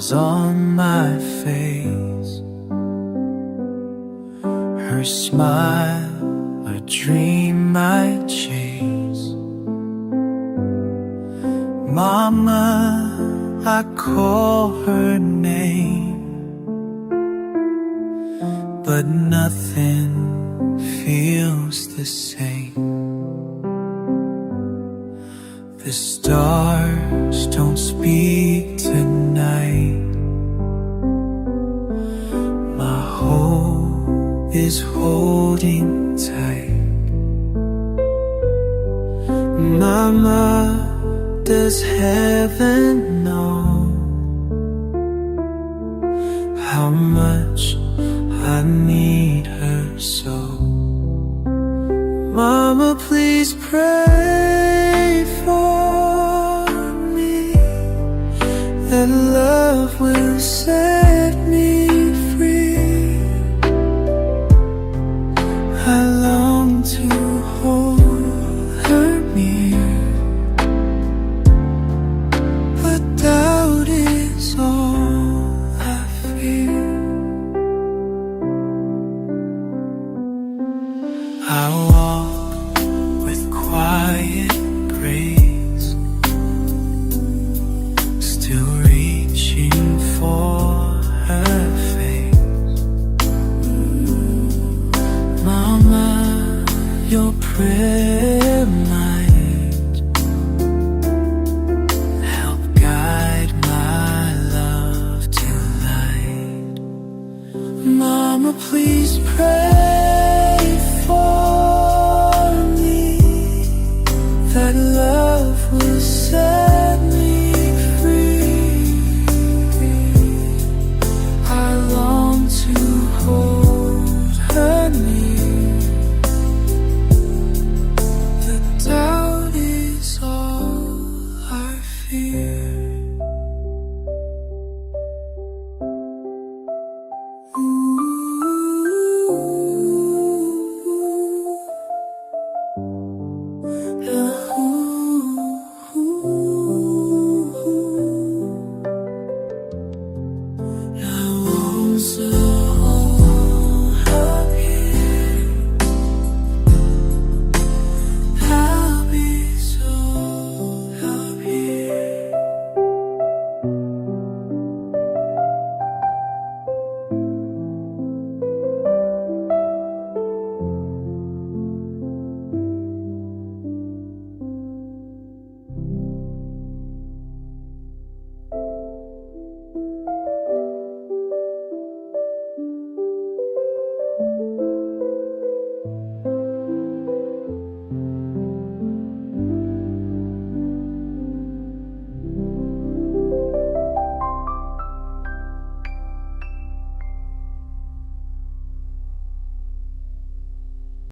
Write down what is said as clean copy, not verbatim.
smiles on my face. Her smile, a dream I chase. Mama, I call her name, but nothing feels the same. The stars don't speak tonight. My hope is holding tight. Mama, does heaven know how much I need her so? Mama, please pray for me, that love will set me free. I long to hold her near, but doubt is all I fear. I walk with quiet grace, still reaching for her face. Mama, your prayer might help guide my love tonight. Mama, please pray